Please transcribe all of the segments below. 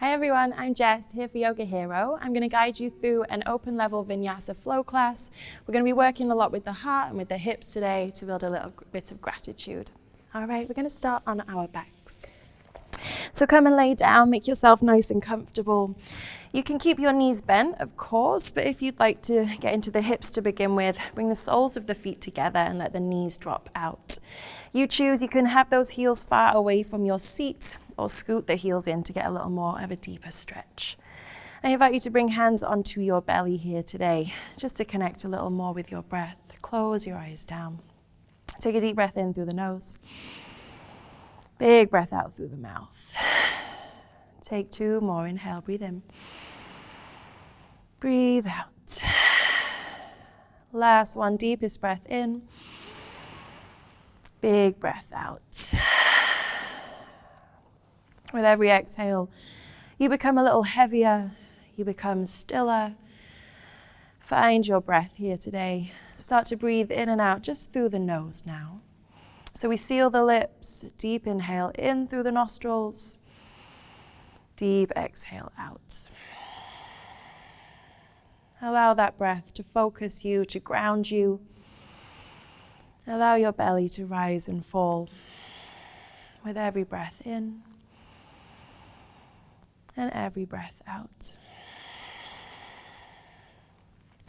Hi everyone, I'm Jess here for Yoga Hero. I'm going to guide you through an open level vinyasa flow class. We're going to be working a lot with the heart and with the hips today to build a little bit of gratitude. All right, we're going to start on our backs. So come and lay down, make yourself nice and comfortable. You can keep your knees bent, of course, but if you'd like to get into the hips to begin with, bring the soles of the feet together and let the knees drop out. You choose, you can have those heels far away from your seat or scoot the heels in to get a little more of a deeper stretch. I invite you to bring hands onto your belly here today, just to connect a little more with your breath. Close your eyes down. Take a deep breath in through the nose. Big breath out through the mouth. Take 2 more. Inhale, breathe in. Breathe out. Last one, deepest breath in. Big breath out. With every exhale, you become a little heavier, you become stiller. Find your breath here today. Start to breathe in and out just through the nose now. So we seal the lips, deep inhale in through the nostrils, deep exhale out. Allow that breath to focus you, to ground you. Allow your belly to rise and fall with every breath in and every breath out.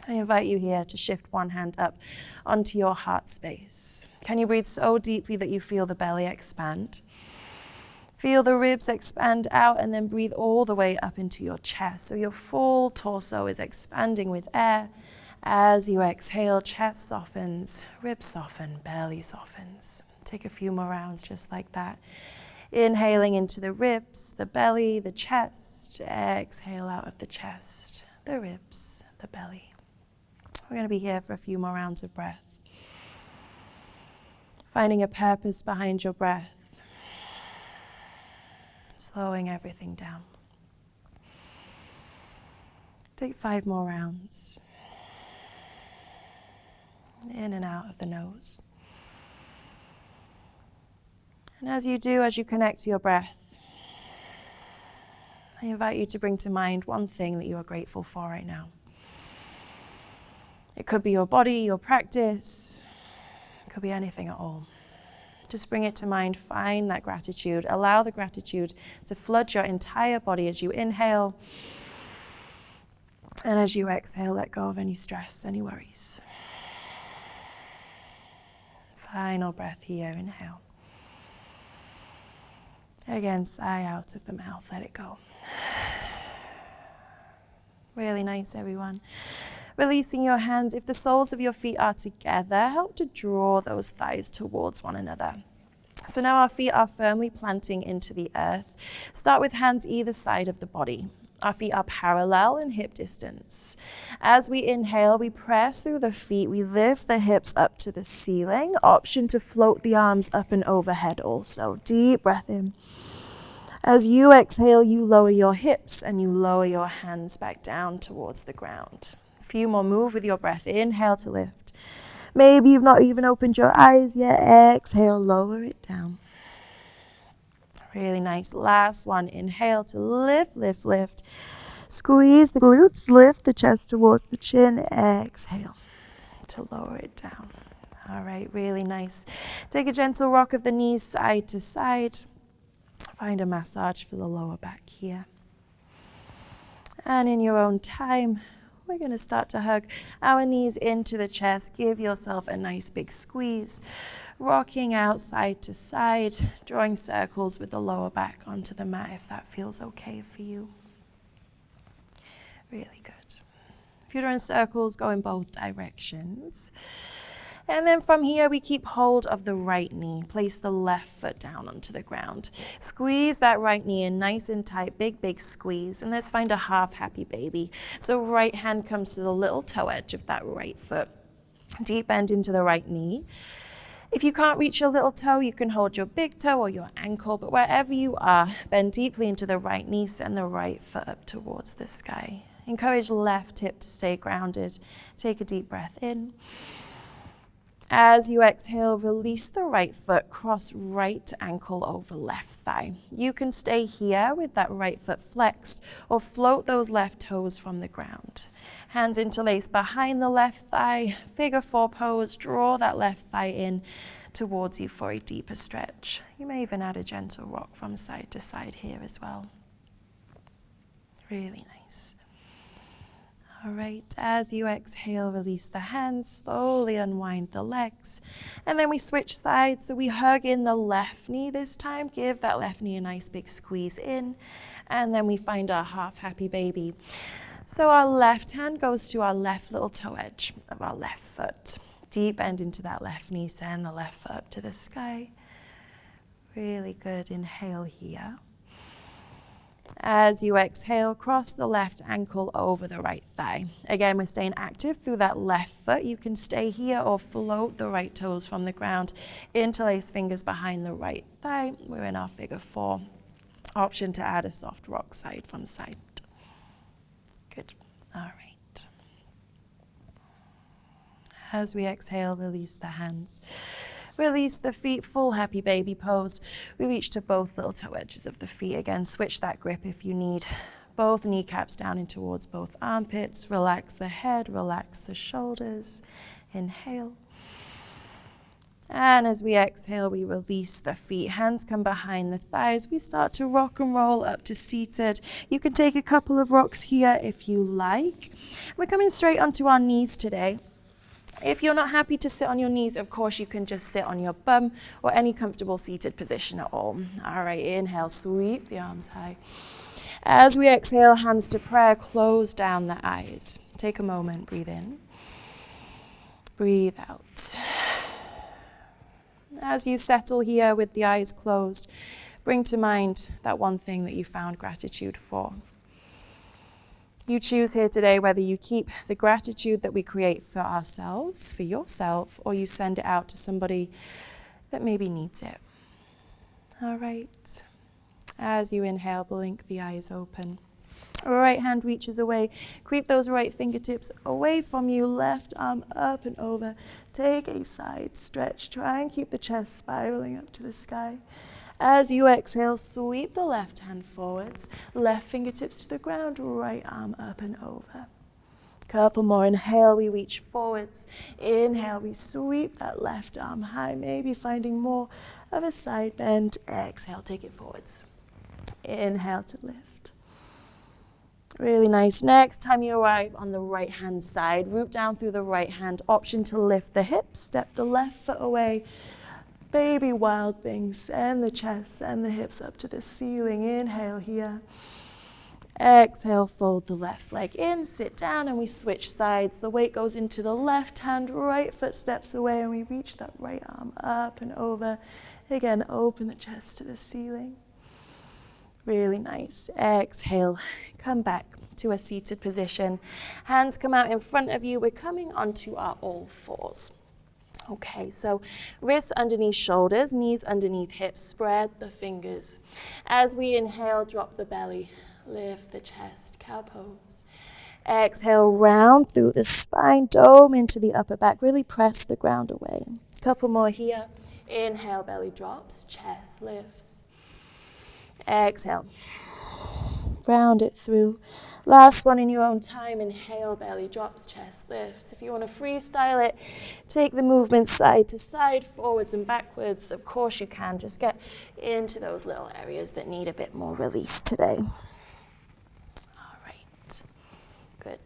I invite you here to shift one hand up onto your heart space. Can you breathe so deeply that you feel the belly expand? Feel the ribs expand out and then breathe all the way up into your chest. So your full torso is expanding with air. As you exhale, chest softens, ribs soften, belly softens. Take a few more rounds just like that. Inhaling into the ribs, the belly, the chest. Exhale out of the chest, the ribs, the belly. We're going to be here for a few more rounds of breath. Finding a purpose behind your breath. Slowing everything down. Take 5 more rounds. In and out of the nose. And as you do, as you connect to your breath, I invite you to bring to mind one thing that you are grateful for right now. It could be your body, your practice, it could be anything at all. Just bring it to mind, find that gratitude, allow the gratitude to flood your entire body as you inhale, and as you exhale, let go of any stress, any worries. Final breath here, inhale. Again, sigh out of the mouth, let it go. Really nice, everyone. Releasing your hands. If the soles of your feet are together, help to draw those thighs towards one another. So now our feet are firmly planting into the earth. Start with hands either side of the body. Our feet are parallel in hip distance. As we inhale, we press through the feet. We lift the hips up to the ceiling. Option to float the arms up and overhead also. Deep breath in. As you exhale, you lower your hips and you lower your hands back down towards the ground. A few more, move with your breath. Inhale to lift. Maybe you've not even opened your eyes yet. Exhale, lower it down. Really nice. Last one. Inhale to lift, lift, lift. Squeeze the glutes, lift the chest towards the chin. Exhale to lower it down. All right, really nice. Take a gentle rock of the knees side to side. Find a massage for the lower back here. And in your own time, we're going to start to hug our knees into the chest. Give yourself a nice big squeeze. Rocking out side to side, drawing circles with the lower back onto the mat if that feels okay for you. Really good. If you're drawing circles, go in both directions. And then from here, we keep hold of the right knee. Place the left foot down onto the ground. Squeeze that right knee in nice and tight, big, big squeeze. And let's find a half happy baby. So right hand comes to the little toe edge of that right foot. Deep bend into the right knee. If you can't reach your little toe, you can hold your big toe or your ankle. But wherever you are, bend deeply into the right knee, send the right foot up towards the sky. Encourage left hip to stay grounded. Take a deep breath in. As you exhale, release the right foot, cross right ankle over left thigh. You can stay here with that right foot flexed or float those left toes from the ground. Hands interlace behind the left thigh, figure four pose, draw that left thigh in towards you for a deeper stretch. You may even add a gentle rock from side to side here as well. Really nice. All right, as you exhale, release the hands, slowly unwind the legs. And then we switch sides, so we hug in the left knee this time. Give that left knee a nice big squeeze in. And then we find our half happy baby. So our left hand goes to our left little toe edge of our left foot. Deep bend into that left knee, send the left foot up to the sky. Really good, inhale here. As you exhale, cross the left ankle over the right thigh. Again, we're staying active through that left foot. You can stay here or float the right toes from the ground. Interlace fingers behind the right thigh. We're in our figure four. Option to add a soft rock side from side. Good. All right. As we exhale, release the hands. Release the feet, full happy baby pose. We reach to both little toe edges of the feet. Again, switch that grip if you need. Both kneecaps down in towards both armpits. Relax the head, relax the shoulders. Inhale. And as we exhale, we release the feet. Hands come behind the thighs. We start to rock and roll up to seated. You can take a couple of rocks here if you like. We're coming straight onto our knees today. If you're not happy to sit on your knees, of course, you can just sit on your bum or any comfortable seated position at all. All right, inhale, sweep the arms high. As we exhale, hands to prayer, close down the eyes. Take a moment, breathe in. Breathe out. As you settle here with the eyes closed, bring to mind that one thing that you found gratitude for. You choose here today whether you keep the gratitude that we create for ourselves, for yourself, or you send it out to somebody that maybe needs it. All right. As you inhale, blink the eyes open. Right hand reaches away. Creep those right fingertips away from you. Left arm up and over. Take a side stretch. Try and keep the chest spiraling up to the sky. As you exhale, sweep the left hand forwards, left fingertips to the ground, right arm up and over. Couple more. Inhale, we reach forwards. Inhale, we sweep that left arm high, maybe finding more of a side bend. Exhale, take it forwards. Inhale to lift. Really nice. Next time you arrive on the right hand side, root down through the right hand. Option to lift the hips, step the left foot away. Baby wild thing, send the chest and the hips up to the ceiling. Inhale here. Exhale, fold the left leg in, sit down, and we switch sides. The weight goes into the left hand, right foot steps away, and we reach that right arm up and over. Again, open the chest to the ceiling. Really nice. Exhale, come back to a seated position. Hands come out in front of you. We're coming onto our all fours. Okay, so wrists underneath shoulders, knees underneath hips, spread the fingers. As we inhale, drop the belly, lift the chest, cow pose. Exhale, round through the spine, dome into the upper back, really press the ground away. Couple more here. Inhale, belly drops, chest lifts. Exhale, round it through. Last one in your own time. Inhale, belly drops, chest lifts. If you want to freestyle it, take the movement side to side, forwards and backwards. Of course you can. Just get into those little areas that need a bit more release today. All right. Good.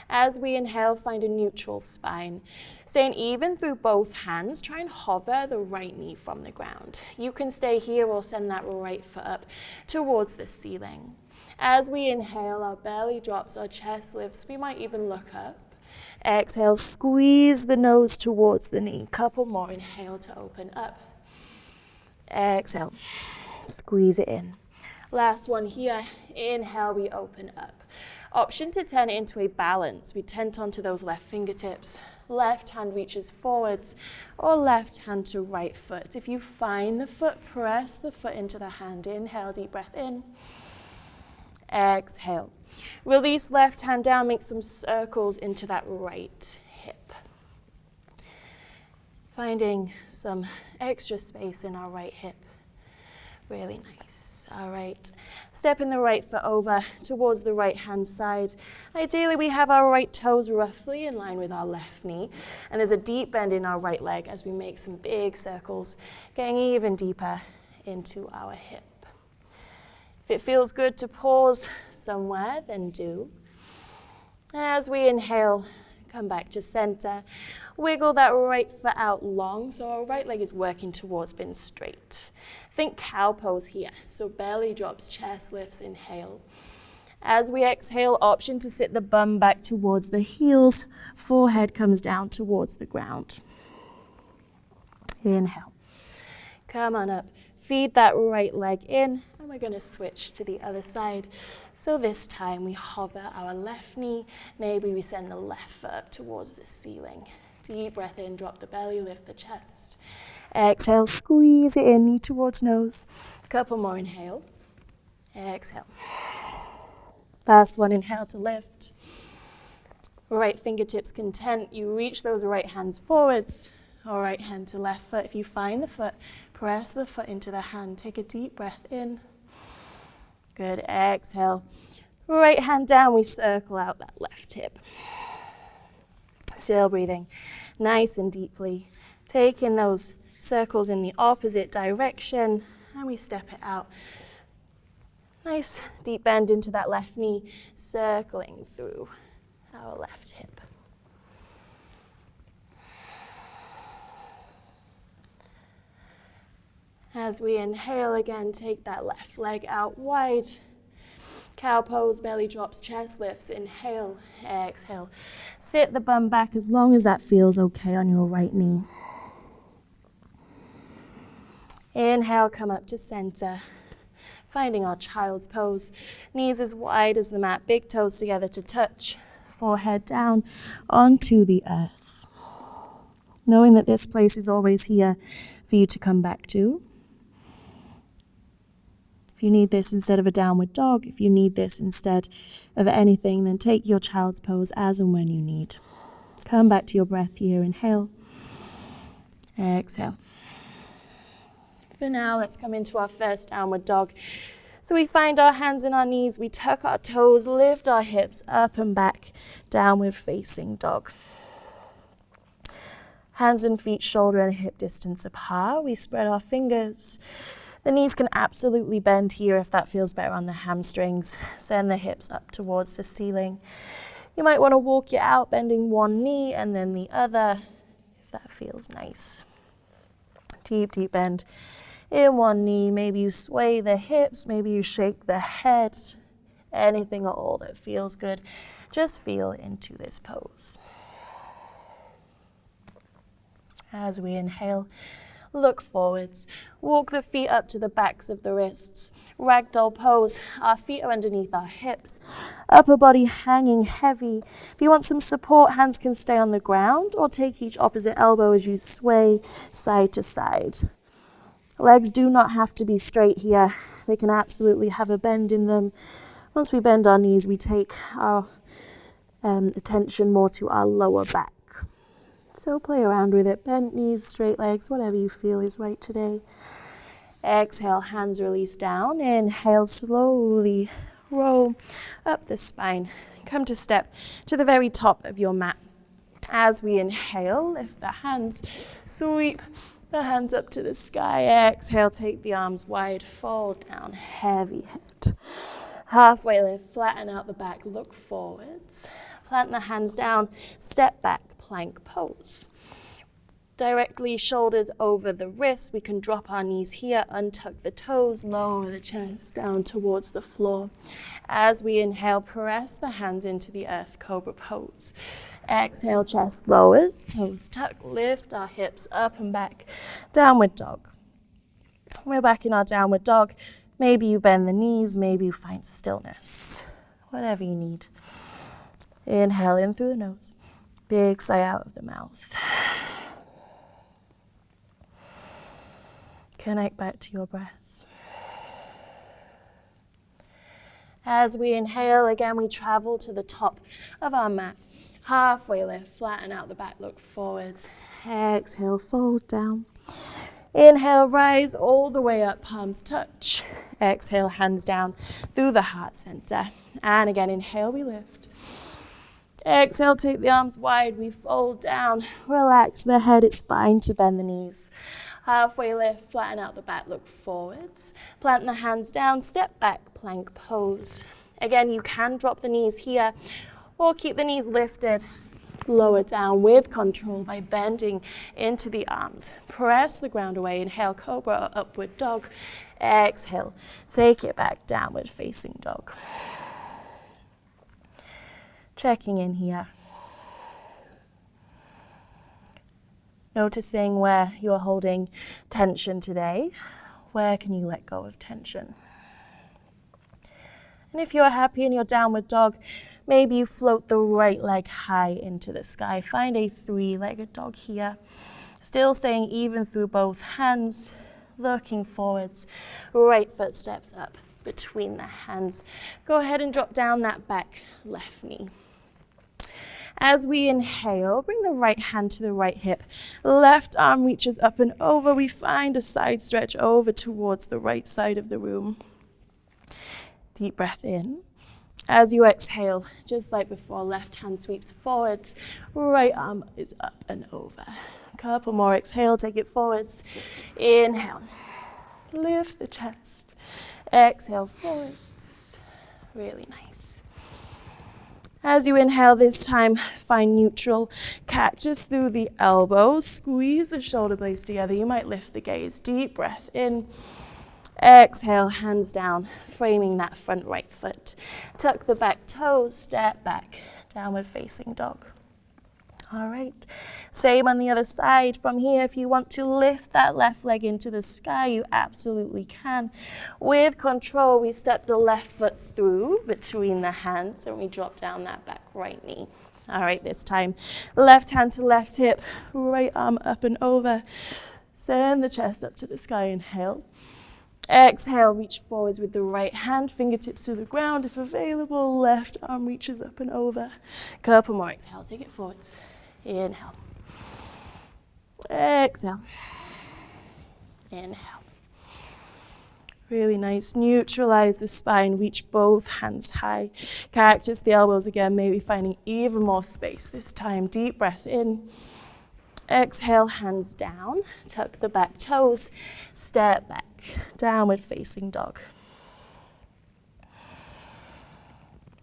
As we inhale, find a neutral spine. Staying even through both hands, try and hover the right knee from the ground. You can stay here or send that right foot up towards the ceiling. As we inhale, our belly drops, our chest lifts. We might even look up. Exhale, squeeze the nose towards the knee. Couple more. Inhale to open up. Exhale, squeeze it in. Last one here. Inhale, we open up. Option to turn it into a balance. We tent onto those left fingertips. Left hand reaches forwards or left hand to right foot. If you find the foot, press the foot into the hand. Inhale, deep breath in. Exhale. Release left hand down, make some circles into that right hip. Finding some extra space in our right hip. Really nice. All right. Stepping the right foot over towards the right hand side. Ideally, we have our right toes roughly in line with our left knee. And there's a deep bend in our right leg as we make some big circles, getting even deeper into our hip. If it feels good to pause somewhere, then do. As we inhale, come back to center. Wiggle that right foot out long so our right leg is working towards being straight. Think cow pose here. So belly drops, chest lifts, inhale. As we exhale, option to sit the bum back towards the heels. Forehead comes down towards the ground. Inhale. Come on up. Feed that right leg in, and we're going to switch to the other side. So this time we hover our left knee. Maybe we send the left foot up towards the ceiling. Deep breath in, drop the belly, lift the chest. Exhale, squeeze it in, knee towards nose. A couple more, inhale. Exhale. Last one, inhale to lift. Right fingertips content. You reach those right hands forwards. Or right hand to left foot. If you find the foot, press the foot into the hand. Take a deep breath in. Good, exhale. Right hand down, we circle out that left hip. Still breathing nice and deeply. Taking those circles in the opposite direction, and we step it out. Nice deep bend into that left knee, circling through our left hip. As we inhale again, take that left leg out wide. Cow pose, belly drops, chest lifts. Inhale, exhale. Sit the bum back as long as that feels okay on your right knee. Inhale, come up to center. Finding our child's pose. Knees as wide as the mat, big toes together to touch. Forehead down onto the earth. Knowing that this place is always here for you to come back to. If you need this instead of a downward dog, if you need this instead of anything, then take your child's pose as and when you need. Come back to your breath here. Inhale. Exhale. For now, let's come into our first downward dog. So we find our hands in our knees, we tuck our toes, lift our hips up and back, downward facing dog. Hands and feet shoulder and hip distance apart. We spread our fingers. The knees can absolutely bend here if that feels better on the hamstrings. Send the hips up towards the ceiling. You might want to walk it out, bending one knee and then the other, if that feels nice. Deep, deep bend in one knee. Maybe you sway the hips, maybe you shake the head. Anything at all that feels good. Just feel into this pose. As we inhale, look forwards. Walk the feet up to the backs of the wrists. Ragdoll pose. Our feet are underneath our hips. Upper body hanging heavy. If you want some support, hands can stay on the ground or take each opposite elbow as you sway side to side. Legs do not have to be straight here. They can absolutely have a bend in them. Once we bend our knees, we take our attention more to our lower back. So play around with it. Bent knees, straight legs, whatever you feel is right today. Exhale, hands release down. Inhale, slowly roll up the spine. Come to step to the very top of your mat. As we inhale, lift the hands, sweep the hands up to the sky. Exhale, take the arms wide, fold down, heavy head. Halfway lift, flatten out the back, look forwards. Plant the hands down, step back, plank pose. Directly shoulders over the wrists. We can drop our knees here, untuck the toes, lower the chest down towards the floor. As we inhale, press the hands into the earth, cobra pose. Exhale, chest lowers, toes tuck, lift our hips up and back, downward dog. We're back in our downward dog. Maybe you bend the knees, maybe you find stillness, whatever you need. Inhale in through the nose, big sigh out of the mouth. Connect back to your breath. As we inhale, again, we travel to the top of our mat. Halfway lift, flatten out the back, look forwards. Exhale, fold down. Inhale, rise all the way up, palms touch. Exhale, hands down through the heart center. And again, inhale, we lift. Exhale, take the arms wide, we fold down. Relax the head, it's fine to bend the knees. Halfway lift, flatten out the back, look forwards. Plant the hands down, step back, plank pose. Again, you can drop the knees here or keep the knees lifted. Lower down with control by bending into the arms. Press the ground away. Inhale, cobra or upward dog. Exhale, take it back, downward facing dog. Checking in here. Noticing where you're holding tension today. Where can you let go of tension? And if you're happy in your downward dog, maybe you float the right leg high into the sky. Find a three-legged dog here. Still staying even through both hands, looking forwards. Right foot steps up between the hands. Go ahead and drop down that back left knee. As we inhale, bring the right hand to the right hip. Left arm reaches up and over. We find a side stretch over towards the right side of the room. Deep breath in. As you exhale, just like before, left hand sweeps forwards, right arm is up and over. Couple more, exhale, take it forwards. Inhale, lift the chest. Exhale, forwards. Really nice. As you inhale this time, find neutral. Cactus through the elbows, squeeze the shoulder blades together. You might lift the gaze. Deep breath in. Exhale, hands down, framing that front right foot. Tuck the back toes, step back, downward facing dog. All right, same on the other side. From here, if you want to lift that left leg into the sky, you absolutely can. With control, we step the left foot through between the hands and we drop down that back right knee. All right, this time, left hand to left hip, right arm up and over. Send the chest up to the sky, inhale. Exhale, reach forwards with the right hand, fingertips to the ground if available. Left arm reaches up and over. Couple more, exhale, take it forwards. Inhale. Exhale. Inhale. Really nice. Neutralize the spine, reach both hands high. Cactus the elbows again, maybe finding even more space this time. Deep breath in. Exhale, hands down, tuck the back toes, step back, downward facing dog.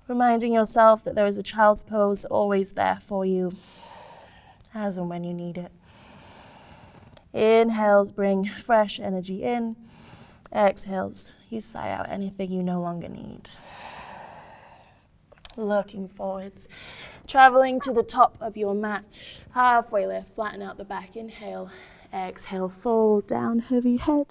Reminding yourself that there is a child's pose always there for you, as and when you need it. Inhales, bring fresh energy in. Exhales, you sigh out anything you no longer need. Looking forwards, traveling to the top of your mat, halfway lift, flatten out the back, inhale, exhale, fold down, heavy head,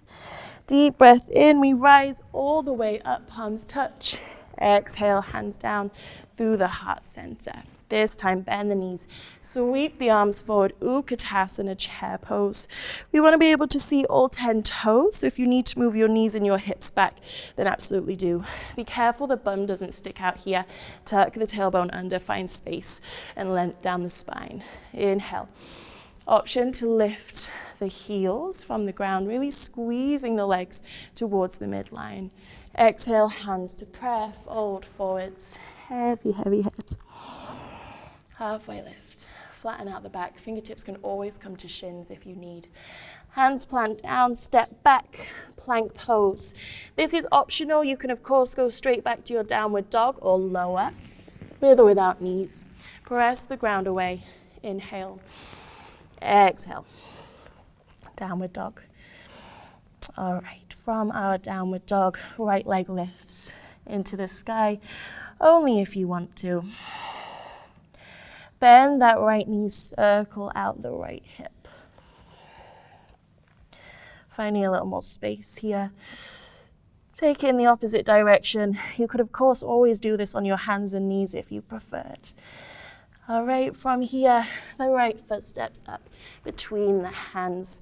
deep breath in, we rise all the way up, palms touch, exhale, hands down through the heart center. This time, bend the knees, sweep the arms forward, Utkatasana, chair pose. We want to be able to see all 10 toes, so if you need to move your knees and your hips back, then absolutely do. Be careful the bum doesn't stick out here. Tuck the tailbone under, find space, and length down the spine. Inhale. Option to lift the heels from the ground, really squeezing the legs towards the midline. Exhale, hands to prayer, fold forwards, heavy, heavy head. Halfway lift, flatten out the back. Fingertips can always come to shins if you need. Hands plant down, step back, plank pose. This is optional. You can, of course, go straight back to your downward dog or lower, with or without knees. Press the ground away. Inhale. Exhale. Downward dog. All right, from our downward dog, right leg lifts into the sky, only if you want to. Bend that right knee, circle out the right hip. Finding a little more space here. Take it in the opposite direction. You could, of course, always do this on your hands and knees if you preferred. All right, from here, the right foot steps up between the hands.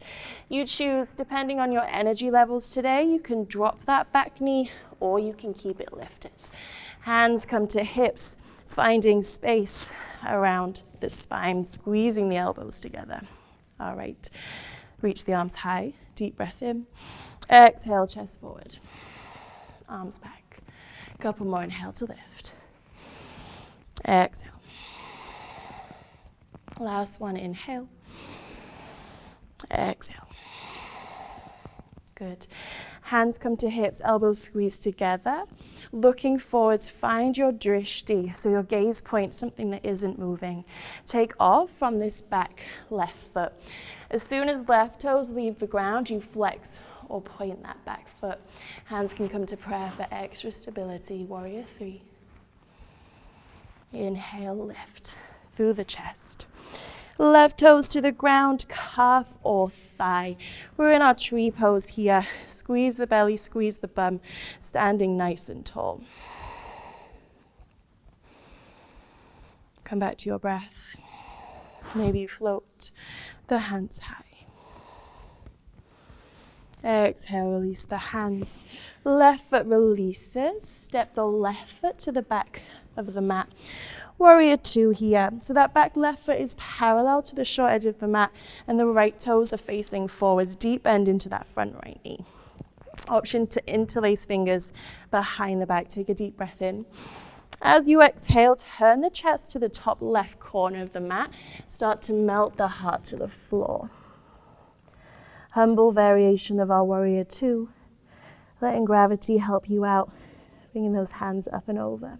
You choose, depending on your energy levels today, you can drop that back knee or you can keep it lifted. Hands come to hips, finding space around the spine, squeezing the elbows together. All right. Reach the arms high. Deep breath in. Exhale, chest forward. Arms back. Couple more. Inhale to lift. Exhale. Last one. Inhale. Exhale. Good. Hands come to hips, elbows squeeze together. Looking forwards, find your drishti, so your gaze points something that isn't moving. Take off from this back left foot. As soon as left toes leave the ground, you flex or point that back foot. Hands can come to prayer for extra stability. Warrior 3. Inhale, lift through the chest. Left toes to the ground, calf or thigh. We're in our tree pose here. Squeeze the belly, squeeze the bum, standing nice and tall. Come back to your breath. Maybe float the hands high. Exhale, release the hands. Left foot releases. Step the left foot to the back of the mat. Warrior 2 here. So that back left foot is parallel to the short edge of the mat and the right toes are facing forwards. Deep bend into that front right knee. Option to interlace fingers behind the back. Take a deep breath in. As you exhale, turn the chest to the top left corner of the mat. Start to melt the heart to the floor. Humble variation of our Warrior 2. Letting gravity help you out. Bringing those hands up and over.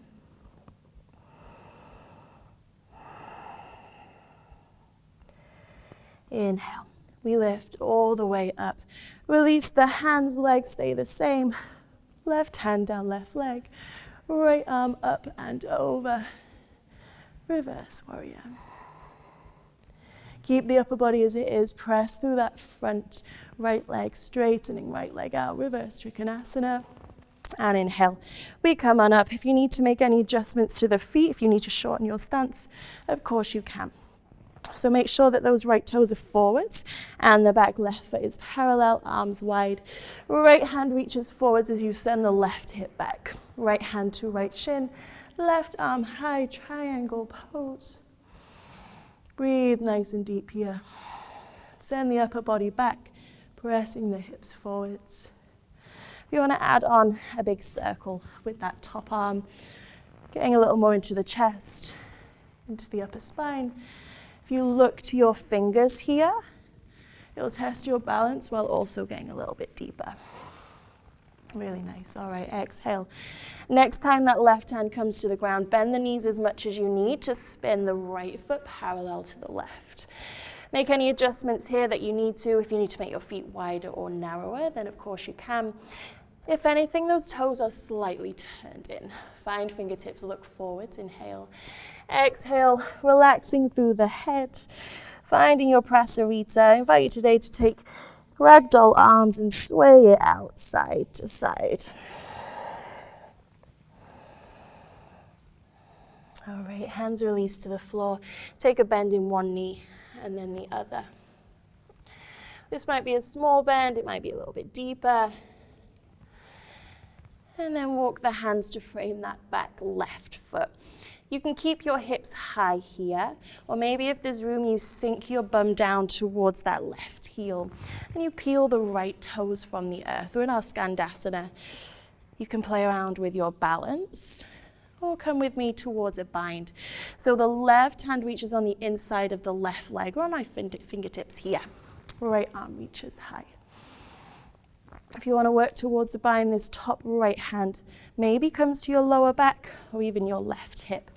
Inhale. We lift all the way up. Release the hands, legs stay the same. Left hand down, left leg. Right arm up and over. Reverse warrior. Keep the upper body as it is. Press through that front right leg, straightening right leg out. Reverse Trikonasana. And inhale. We come on up. If you need to make any adjustments to the feet, if you need to shorten your stance, of course you can. So make sure that those right toes are forwards and the back left foot is parallel, arms wide. Right hand reaches forwards as you send the left hip back. Right hand to right shin, left arm high, triangle pose. Breathe nice and deep here. Send the upper body back, pressing the hips forwards. You want to add on a big circle with that top arm, getting a little more into the chest, into the upper spine. If you look to your fingers here, it'll test your balance while also getting a little bit deeper. Really nice. All right, exhale. Next time that left hand comes to the ground, bend the knees as much as you need to spin the right foot parallel to the left. Make any adjustments here that you need to. If you need to make your feet wider or narrower, then of course you can. If anything, those toes are slightly turned in. Find fingertips, look forwards, inhale. Exhale, relaxing through the head. Finding your prasarita. I invite you today to take ragdoll arms and sway it out side to side. All right, hands released to the floor. Take a bend in one knee and then the other. This might be a small bend, it might be a little bit deeper. And then walk the hands to frame that back left foot. You can keep your hips high here, or maybe if there's room, you sink your bum down towards that left heel, and you peel the right toes from the earth. We're in our Skandasana. You can play around with your balance, or come with me towards a bind. So the left hand reaches on the inside of the left leg, or on my fingertips here. Right arm reaches high. If you want to work towards a bind, this top right hand maybe comes to your lower back or even your left hip.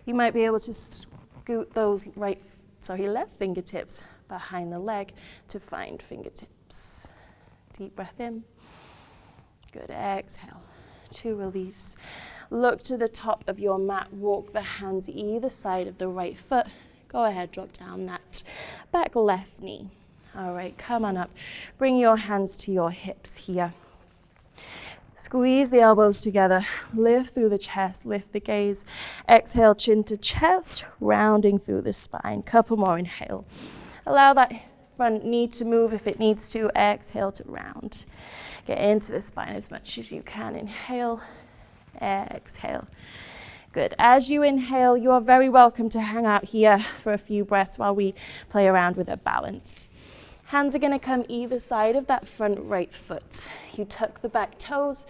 You might be able to scoot those left fingertips behind the leg to find fingertips. Deep breath in. Good. Exhale to release. Look to the top of your mat. Walk the hands either side of the right foot. Go ahead, drop down that back left knee. All right, come on up. Bring your hands to your hips here. Squeeze the elbows together. Lift through the chest, lift the gaze. Exhale, chin to chest, rounding through the spine. Couple more, inhale. Allow that front knee to move if it needs to. Exhale to round. Get into the spine as much as you can. Inhale, exhale. Good. As you inhale, you are very welcome to hang out here for a few breaths while we play around with a balance. Hands are going to come either side of that front right foot. You tuck the back toes.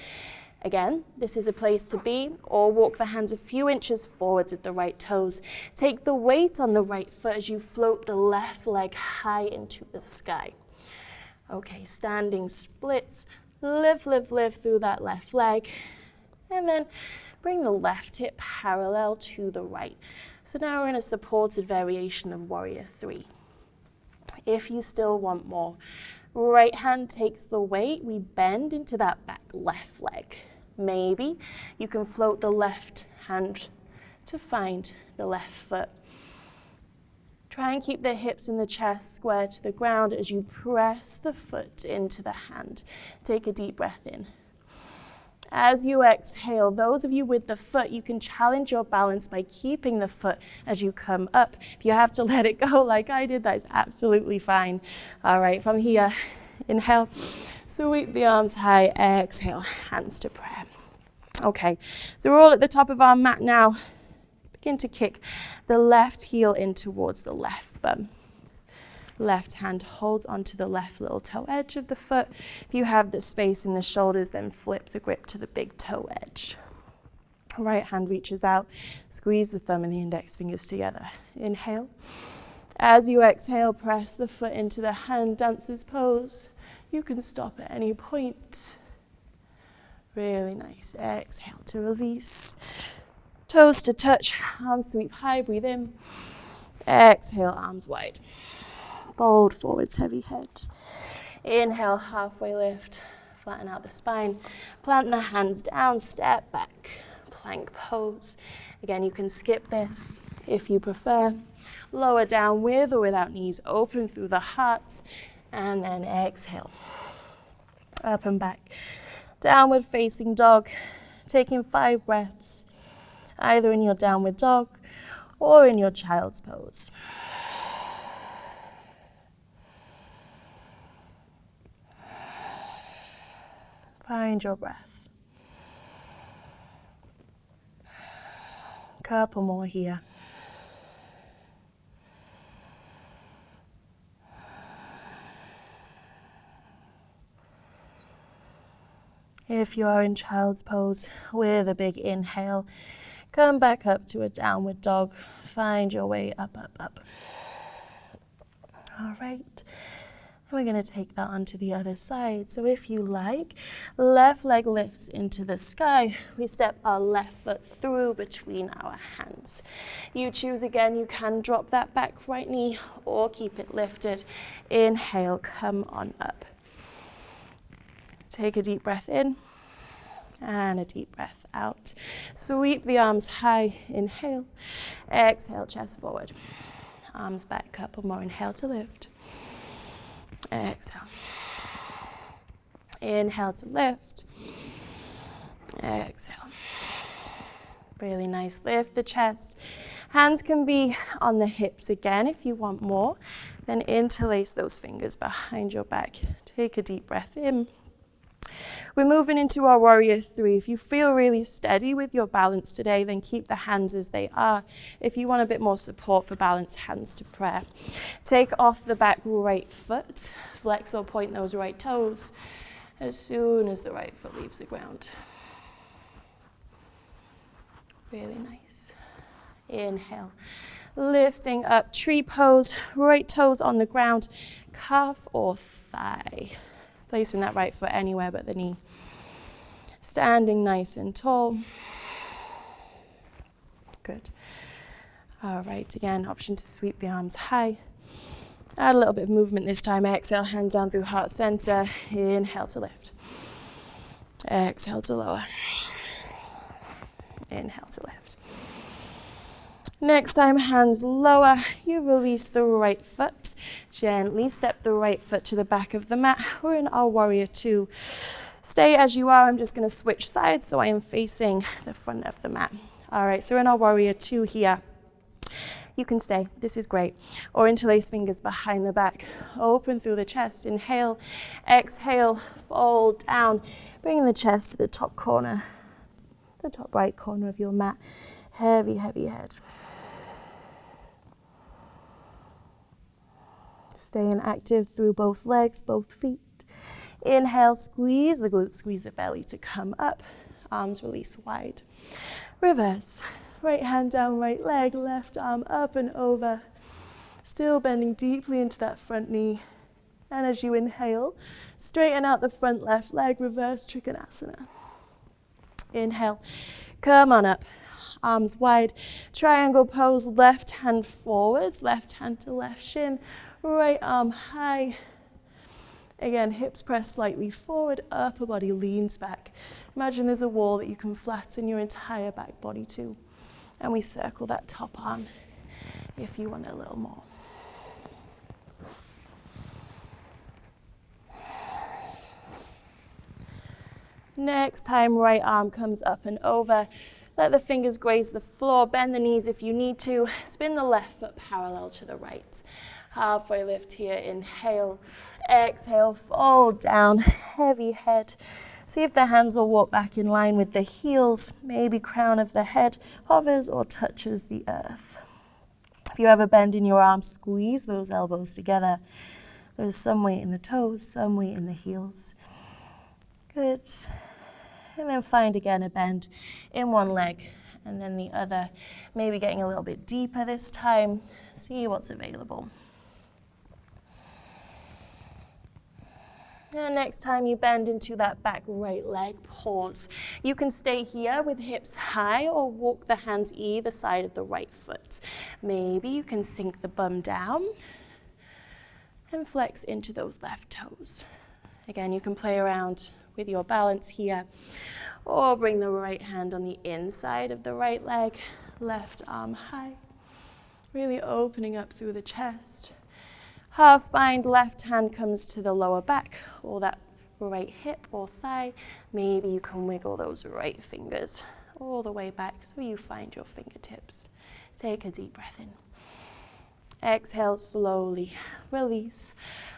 Again, this is a place to be, or walk the hands a few inches forwards at the right toes. Take the weight on the right foot as you float the left leg high into the sky. Okay, standing splits. Lift, lift, lift through that left leg. And then bring the left hip parallel to the right. So now we're in a supported variation of Warrior 3. If you still want more, right hand takes the weight. We bend into that back left leg. Maybe you can float the left hand to find the left foot. Try and keep the hips and the chest square to the ground as you press the foot into the hand. Take a deep breath in. As you exhale, those of you with the foot, you can challenge your balance by keeping the foot as you come up. If you have to let it go like I did, that is absolutely fine. All right, from here, inhale, sweep the arms high, exhale, hands to prayer. Okay, so we're all at the top of our mat now. Begin to kick the left heel in towards the left bum. Left hand holds onto the left little toe edge of the foot. If you have the space in the shoulders, then flip the grip to the big toe edge. Right hand reaches out, squeeze the thumb and the index fingers together. Inhale. As you exhale, press the foot into the hand, dancer's pose. You can stop at any point. Really nice. Exhale to release. Toes to touch, arms sweep high, breathe in. Exhale, arms wide. Fold forwards, heavy head. Inhale, halfway lift, flatten out the spine. Plant the hands down, step back, plank pose. Again, you can skip this if you prefer. Lower down with or without knees open through the heart. And then exhale. Up and back. Downward facing dog. Taking 5 breaths, either in your downward dog or in your child's pose. Find your breath. Couple more here. If you are in child's pose with a big inhale, come back up to a downward dog. Find your way up, up, up. All right. And we're going to take that onto the other side. So if you like, left leg lifts into the sky. We step our left foot through between our hands. You choose again, you can drop that back right knee or keep it lifted. Inhale, come on up. Take a deep breath in and a deep breath out. Sweep the arms high, inhale. Exhale, chest forward. Arms back, couple more, inhale to lift. Exhale. Inhale to lift. Exhale. Really nice. Lift the chest. Hands can be on the hips again if you want more. Then interlace those fingers behind your back. Take a deep breath in. We're moving into our Warrior 3. If you feel really steady with your balance today, then keep the hands as they are. If you want a bit more support for balance, hands to prayer. Take off the back right foot. Flex or point those right toes as soon as the right foot leaves the ground. Really nice. Inhale. Lifting up, tree pose, right toes on the ground, calf or thigh. Placing that right foot anywhere but the knee. Standing nice and tall. Good. All right, again, option to sweep the arms high. Add a little bit of movement this time. Exhale, hands down through heart center. Inhale to lift. Exhale to lower. Inhale to lift. Next time, hands lower. You release the right foot. Gently step the right foot to the back of the mat. We're in our Warrior 2. Stay as you are. I'm just going to switch sides so I am facing the front of the mat. All right, so we're in our Warrior 2 here. You can stay. This is great. Or interlace fingers behind the back. Open through the chest. Inhale. Exhale. Fold down. Bring the chest to the top corner, the top right corner of your mat. Heavy, heavy head. Staying active through both legs, both feet. Inhale, squeeze the glutes, squeeze the belly to come up. Arms release wide. Reverse. Right hand down, right leg, left arm up and over. Still bending deeply into that front knee. And as you inhale, straighten out the front left leg, reverse Trikonasana. Inhale, come on up. Arms wide, triangle pose, left hand forwards, left hand to left shin, right arm high. Again, hips press slightly forward, upper body leans back. Imagine there's a wall that you can flatten your entire back body to. And we circle that top arm if you want a little more. Next time, right arm comes up and over. Let the fingers graze the floor, bend the knees if you need to. Spin the left foot parallel to the right. Halfway lift here, inhale. Exhale, fold down, heavy head. See if the hands will walk back in line with the heels. Maybe crown of the head hovers or touches the earth. If you have a bend in your arms, squeeze those elbows together. There's some weight in the toes, some weight in the heels. Good. And then find again a bend in one leg and then the other. Maybe getting a little bit deeper this time. See what's available. And next time you bend into that back right leg, pause. You can stay here with hips high or walk the hands either side of the right foot. Maybe you can sink the bum down and flex into those left toes. Again, you can play around with your balance here, or bring the right hand on the inside of the right leg, left arm high, really opening up through the chest. Half bind, left hand comes to the lower back, or that right hip or thigh. Maybe you can wiggle those right fingers all the way back so you find your fingertips. Take a deep breath in. Exhale slowly, release.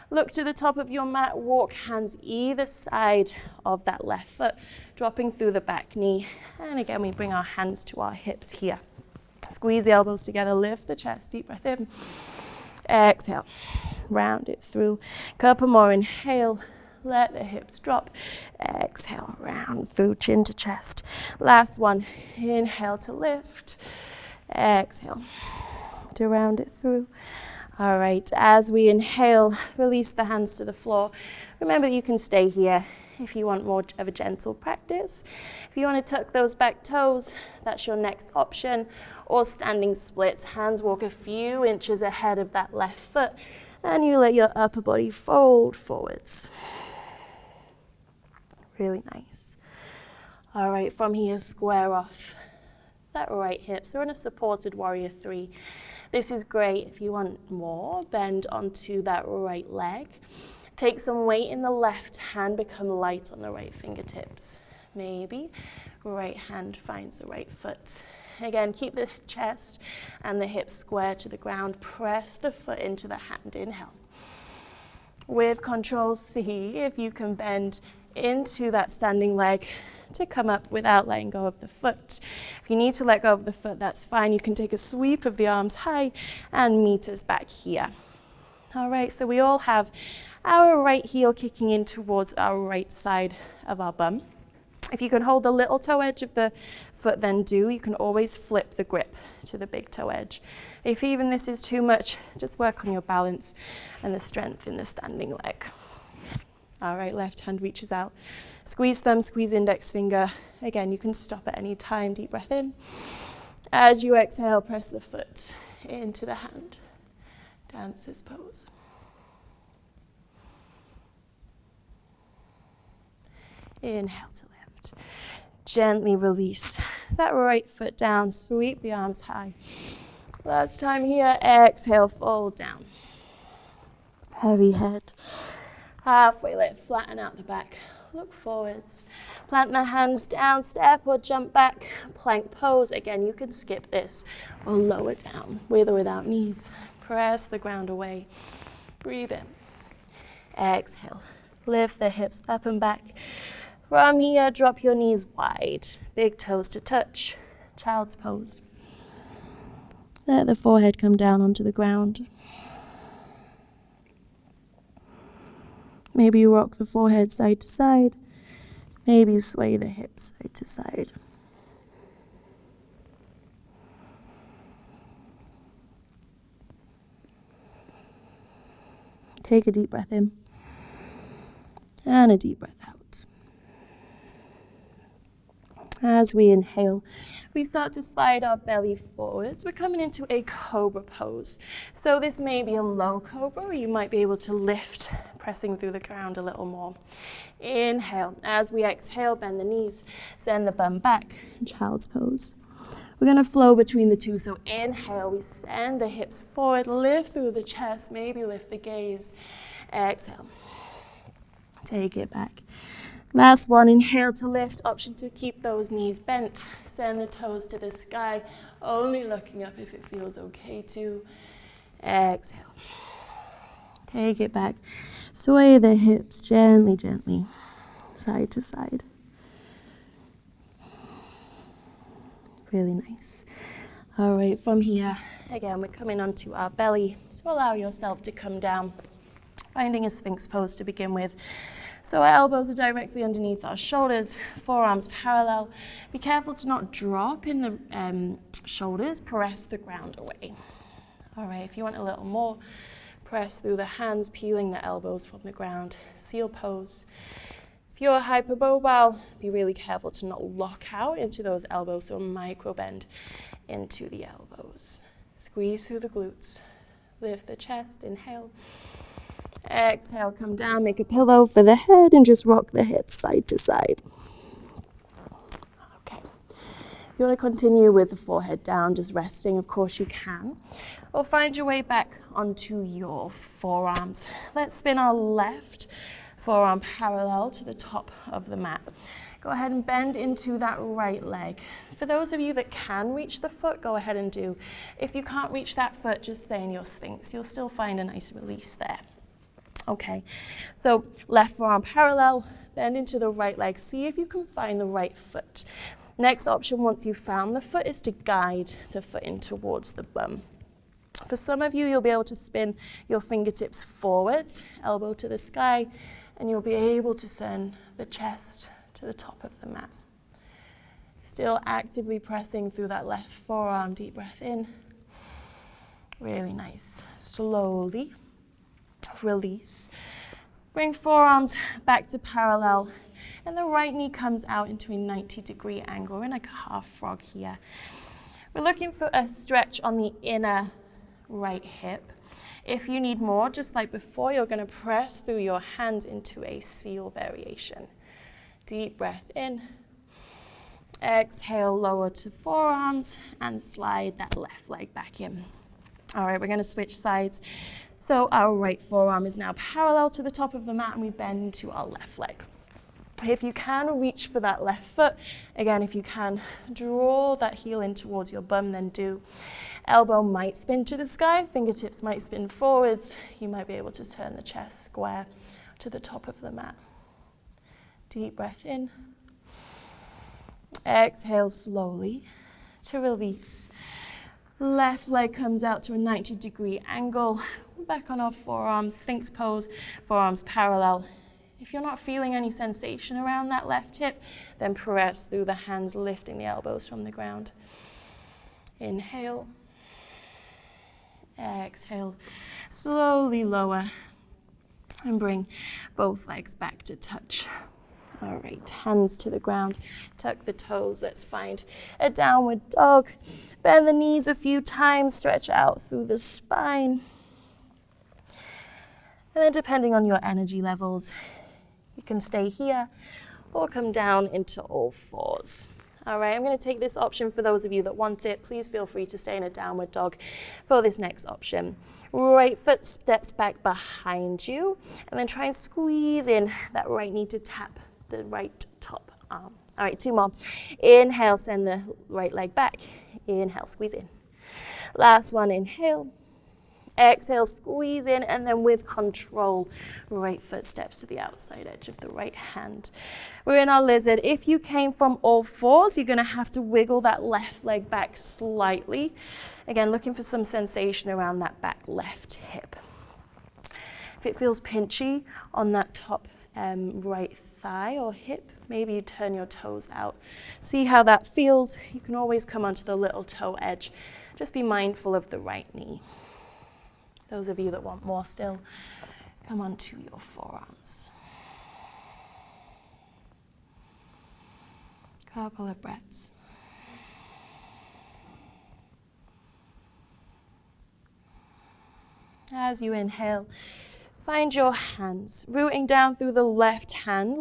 Look to the top of your mat, walk hands either side of that left foot, dropping through the back knee. And again, we bring our hands to our hips here. Squeeze the elbows together, lift the chest, deep breath in. Exhale, round it through. Couple more, inhale, let the hips drop. Exhale, round through, chin to chest. Last one, inhale to lift. Exhale to round it through. All right, as we inhale, release the hands to the floor. Remember that you can stay here if you want more of a gentle practice. If you want to tuck those back toes, that's your next option. Or standing splits, hands walk a few inches ahead of that left foot, and you let your upper body fold forwards. Really nice. All right, from here, square off that right hip. So we're in a supported warrior 3. This is great if you want more. Bend onto that right leg. Take some weight in the left hand, become light on the right fingertips. Maybe right hand finds the right foot. Again, keep the chest and the hips square to the ground. Press the foot into the hand. Inhale. With control, see if you can bend into that standing leg to come up without letting go of the foot. If you need to let go of the foot, that's fine. You can take a sweep of the arms high and meet us back here. All right, so we all have our right heel kicking in towards our right side of our bum. If you can hold the little toe edge of the foot, then do. You can always flip the grip to the big toe edge. If even this is too much, just work on your balance and the strength in the standing leg. All right, left hand reaches out. Squeeze thumb, squeeze index finger. Again, you can stop at any time. Deep breath in. As you exhale, press the foot into the hand. Dancer's pose. Inhale to lift. Gently release that right foot down. Sweep the arms high. Last time here. Exhale, fold down. Heavy head. Halfway lift, flatten out the back. Look forwards. Plant the hands down, step or jump back. Plank pose. Again, you can skip this or lower down with or without knees. Press the ground away. Breathe in. Exhale. Lift the hips up and back. From here, drop your knees wide. Big toes to touch. Child's pose. Let the forehead come down onto the ground. Maybe you rock the forehead side to side. Maybe you sway the hips side to side. Take a deep breath in and a deep breath out. As we inhale, we start to slide our belly forwards. We're coming into a cobra pose. So this may be a low cobra, or you might be able to lift, pressing through the ground a little more. Inhale. As we exhale, bend the knees, send the bum back, child's pose. We're going to flow between the two. So inhale, we send the hips forward, lift through the chest, maybe lift the gaze. Exhale. Take it back. Last one, inhale to lift, option to keep those knees bent. Send the toes to the sky, only looking up if it feels okay to. Exhale. Take it back. Sway the hips gently, gently, side to side. Really nice. All right, from here, again, we're coming onto our belly. So allow yourself to come down, finding a Sphinx pose to begin with. So our elbows are directly underneath our shoulders, forearms parallel. Be careful to not drop in the shoulders, press the ground away. All right, if you want a little more, press through the hands, peeling the elbows from the ground. Seal pose. If you're hypermobile, be really careful to not lock out into those elbows, so micro bend into the elbows. Squeeze through the glutes. Lift the chest, inhale. Exhale, come down, make a pillow for the head and just rock the hips side to side. Okay. If you want to continue with the forehead down, just resting, of course you can. Or find your way back onto your forearms. Let's spin our left forearm parallel to the top of the mat. Go ahead and bend into that right leg. For those of you that can reach the foot, go ahead and do. If you can't reach that foot, just stay in your Sphinx. You'll still find a nice release there. Okay, so left forearm parallel, bend into the right leg. See if you can find the right foot. Next option, once you've found the foot, is to guide the foot in towards the bum. For some of you, you'll be able to spin your fingertips forwards, elbow to the sky, and you'll be able to send the chest to the top of the mat. Still actively pressing through that left forearm, deep breath in. Really nice. Slowly release. Bring forearms back to parallel, and the right knee comes out into a 90-degree angle. We're in like a half frog here. We're looking for a stretch on the inner right hip. If you need more, just like before, you're going to press through your hands into a seal variation. Deep breath in. Exhale, lower to forearms, and slide that left leg back in. All right, we're going to switch sides. So our right forearm is now parallel to the top of the mat, and we bend to our left leg. If you can, reach for that left foot. Again, if you can, draw that heel in towards your bum, then do. Elbow might spin to the sky, fingertips might spin forwards. You might be able to turn the chest square to the top of the mat. Deep breath in. Exhale slowly to release. Left leg comes out to a 90-degree angle. Back on our forearms, Sphinx pose, forearms parallel. If you're not feeling any sensation around that left hip, then press through the hands, lifting the elbows from the ground. Inhale. Exhale. Slowly lower and bring both legs back to touch. All right, hands to the ground, tuck the toes. Let's find a downward dog. Bend the knees a few times, stretch out through the spine. And then depending on your energy levels, you can stay here or come down into all fours. All right, I'm going to take this option for those of you that want it. Please feel free to stay in a downward dog for this next option. Right foot steps back behind you, and then try and squeeze in that right knee to tap the right top arm. All right, two more. Inhale, send the right leg back. Inhale, squeeze in. Last one, inhale. Exhale, squeeze in, and then with control, right foot steps to the outside edge of the right hand. We're in our lizard. If you came from all fours, you're going to have to wiggle that left leg back slightly. Again, looking for some sensation around that back left hip. If it feels pinchy on that top right thigh or hip, maybe you turn your toes out. See how that feels. You can always come onto the little toe edge. Just be mindful of the right knee. Those of you that want more still, come onto your forearms. Couple of breaths. As you inhale, find your hands rooting down through the left hand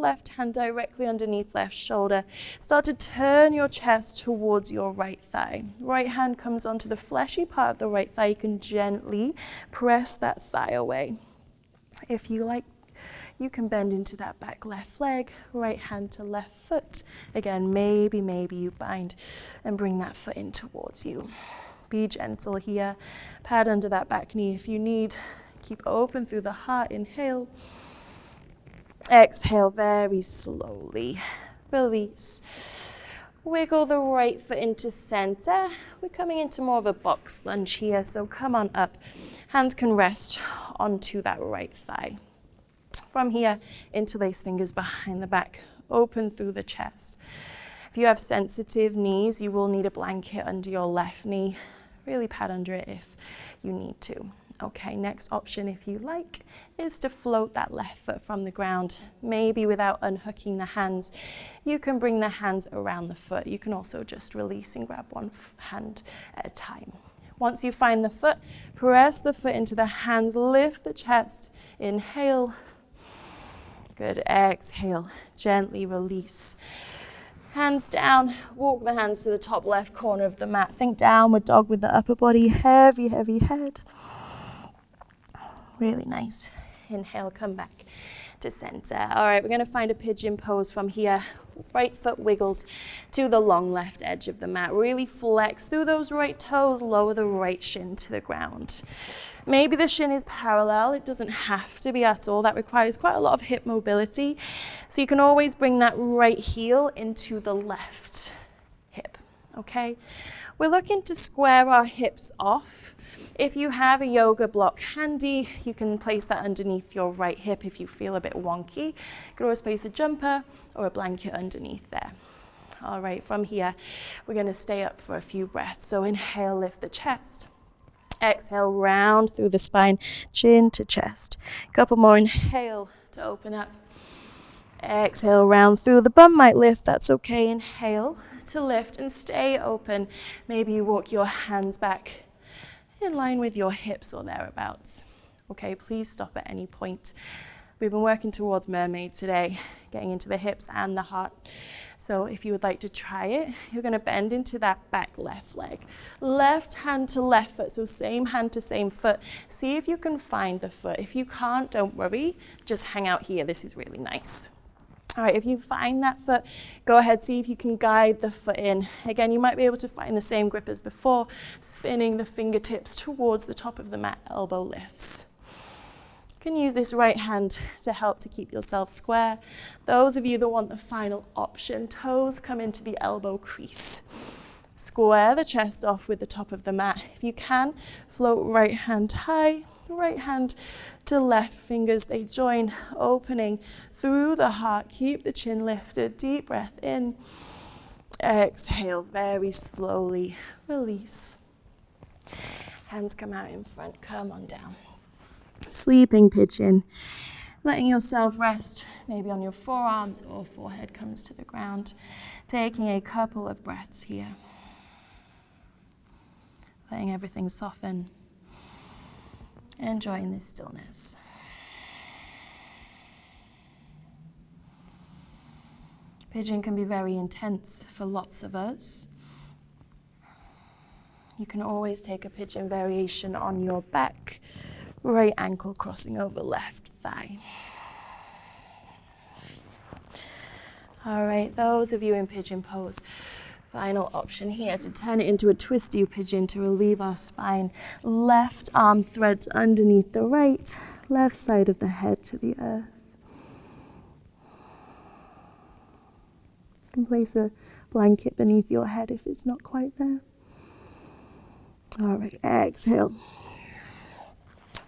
directly underneath left shoulder. Start to turn your chest towards your right thigh. Right hand comes onto the fleshy part of the right thigh. You can gently press that thigh away. If you like, you can bend into that back left leg, right hand to left foot. Again, maybe you bind and bring that foot in towards you. Be gentle here. Pad under that back knee if you need. Keep open through the heart. Inhale. Exhale very slowly. Release. Wiggle the right foot into center. We're coming into more of a box lunge here, so come on up. Hands can rest onto that right thigh. From here, interlace fingers behind the back. Open through the chest. If you have sensitive knees, you will need a blanket under your left knee. Really pad under it if you need to. Okay, next option, if you like, is to float that left foot from the ground, maybe without unhooking the hands. You can bring the hands around the foot. You can also just release and grab one hand at a time. Once you find the foot, press the foot into the hands, lift the chest, inhale. Good, exhale, gently release. Hands down, walk the hands to the top left corner of the mat. Think downward dog with the upper body, heavy head. Really nice. Inhale, come back to center. All right, we're going to find a pigeon pose from here. Right foot wiggles to the long left edge of the mat. Really flex through those right toes, lower the right shin to the ground. Maybe the shin is parallel. It doesn't have to be at all. That requires quite a lot of hip mobility. So you can always bring that right heel into the left hip, okay? We're looking to square our hips off. If you have a yoga block handy, you can place that underneath your right hip if you feel a bit wonky. You can always place a jumper or a blanket underneath there. All right, from here, we're going to stay up for a few breaths. So inhale, lift the chest. Exhale, round through the spine, chin to chest. Couple more, inhale to open up. Exhale, round through. The bum might lift, that's okay. Inhale to lift and stay open. Maybe you walk your hands back in line with your hips or thereabouts. Okay, please stop at any point. We've been working towards mermaid today, getting into the hips and the heart. So if you would like to try it, you're going to bend into that back left leg. Left hand to left foot, so same hand to same foot. See if you can find the foot. If you can't, don't worry. Just hang out here. This is really nice. All right, if you find that foot, go ahead, see if you can guide the foot in. Again, you might be able to find the same grip as before, spinning the fingertips towards the top of the mat, elbow lifts. You can use this right hand to help to keep yourself square. Those of you that want the final option, toes come into the elbow crease. Square the chest off with the top of the mat. If you can, float right hand high, right hand to left, fingers they join, opening through the heart. Keep the chin lifted, deep breath in. Exhale very slowly, release. Hands come out in front, come on down. Sleeping pigeon, letting yourself rest maybe on your forearms or forehead comes to the ground. Taking a couple of breaths here. Letting everything soften. Enjoying this stillness. Pigeon can be very intense for lots of us. You can always take a pigeon variation on your back. Right ankle crossing over left thigh. All right, those of you in pigeon pose, final option here to turn it into a twist you pigeon to relieve our spine. Left arm threads underneath the right, left side of the head to the earth. You can place a blanket beneath your head if it's not quite there. All right, exhale.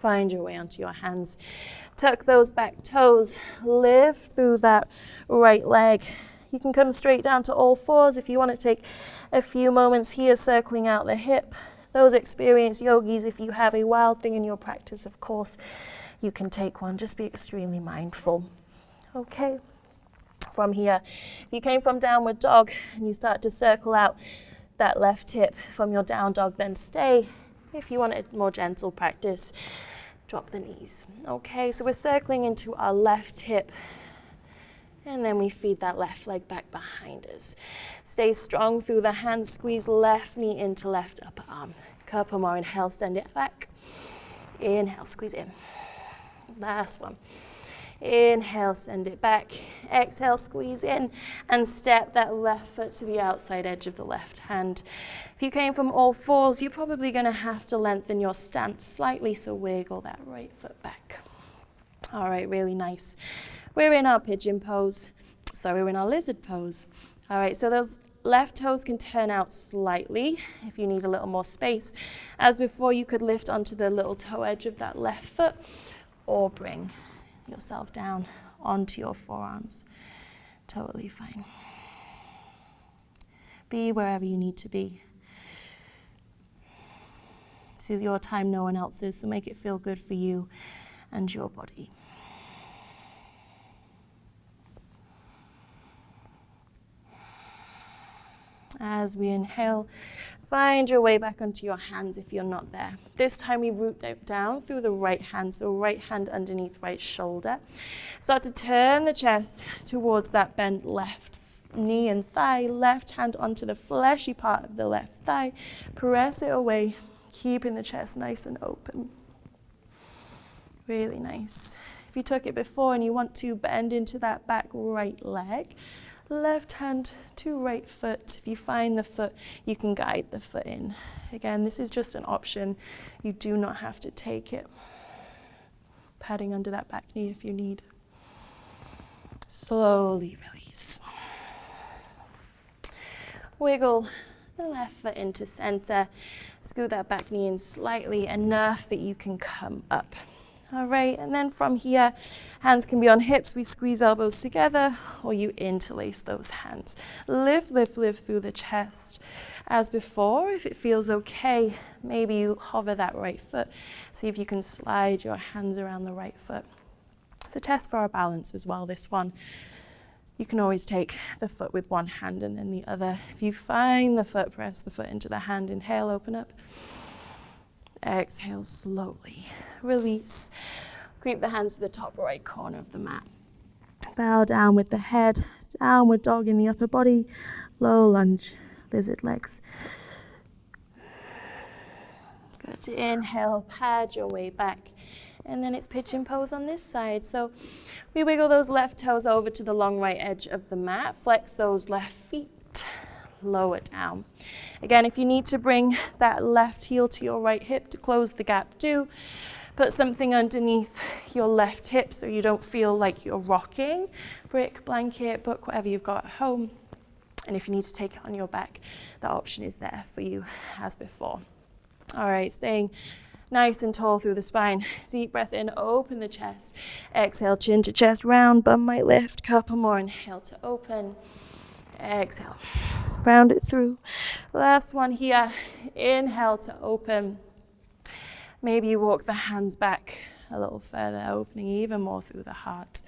Find your way onto your hands. Tuck those back toes. Lift through that right leg. You can come straight down to all fours if you want to take a few moments here circling out the hip. Those experienced yogis, if you have a wild thing in your practice, of course, you can take one. Just be extremely mindful. Okay. From here, if you came from downward dog and you start to circle out that left hip from your down dog, then stay. If you want a more gentle practice, drop the knees. Okay, so we're circling into our left hip, and then we feed that left leg back behind us. Stay strong through the hands, squeeze left knee into left upper arm. Couple more, inhale, send it back. Inhale, squeeze in. Last one. Inhale, send it back. Exhale, squeeze in and step that left foot to the outside edge of the left hand. If you came from all fours, you're probably going to have to lengthen your stance slightly, so wiggle that right foot back. All right, really nice. We're in our pigeon pose. Sorry, we're in our lizard pose. All right, so those left toes can turn out slightly if you need a little more space. As before, you could lift onto the little toe edge of that left foot or bring yourself down onto your forearms. Totally fine. Be wherever you need to be. This is your time, no one else's, so make it feel good for you and your body. As we inhale, find your way back onto your hands if you're not there. This time we root down through the right hand, so right hand underneath right shoulder. Start to turn the chest towards that bent left knee and thigh, left hand onto the fleshy part of the left thigh. Press it away, keeping the chest nice and open. Really nice. If you took it before and you want to bend into that back right leg, left hand to right foot. If you find the foot, you can guide the foot in. Again, this is just an option. You do not have to take it. Padding under that back knee if you need. Slowly release. Wiggle the left foot into center. Scoot that back knee in slightly enough that you can come up. All right, and then from here, hands can be on hips. We squeeze elbows together, or you interlace those hands. Lift, lift, lift through the chest. As before, if it feels okay, maybe you hover that right foot. See if you can slide your hands around the right foot. It's a test for our balance as well, this one. You can always take the foot with one hand and then the other. If you find the foot, press the foot into the hand. Inhale, open up. Exhale slowly. Release. Creep the hands to the top right corner of the mat. Bow down with the head. Downward dog in the upper body. Low lunge. Lizard legs. Good. Inhale. Pad your way back. And then it's pigeon pose on this side. So we wiggle those left toes over to the long right edge of the mat. Flex those left feet. Lower down. Again, if you need to bring that left heel to your right hip to close the gap, do. Put something underneath your left hip so you don't feel like you're rocking. Brick, blanket, book, whatever you've got at home. And if you need to take it on your back, that option is there for you as before. All right, staying nice and tall through the spine. Deep breath in, open the chest. Exhale, chin to chest, round, bum might lift. Couple more, inhale to open. Exhale, round it through. Last one here, inhale to open. Maybe you walk the hands back a little further, opening even more through the heart.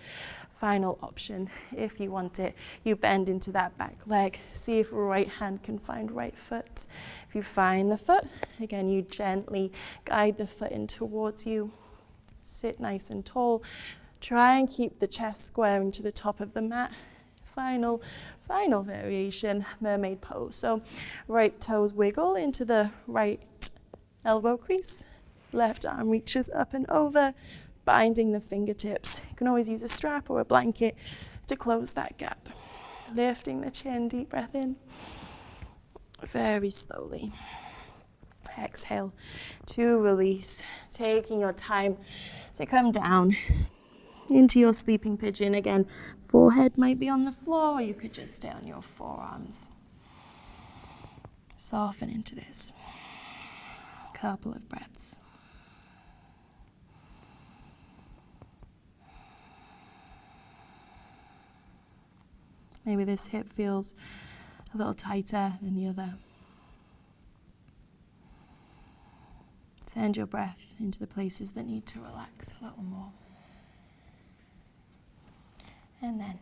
Final option, if you want it, you bend into that back leg. See if right hand can find right foot. If you find the foot, again, you gently guide the foot in towards you. Sit nice and tall. Try and keep the chest squaring to the top of the mat. Final variation, mermaid pose. So right toes wiggle into the right elbow crease. Left arm reaches up and over, binding the fingertips. You can always use a strap or a blanket to close that gap. Lifting the chin, deep breath in. Very slowly. Exhale to release. Taking your time to come down into your sleeping pigeon. Again, forehead might be on the floor, or you could just stay on your forearms. Soften into this. Couple of breaths. Maybe this hip feels a little tighter than the other. Send your breath into the places that need to relax a little more. And then,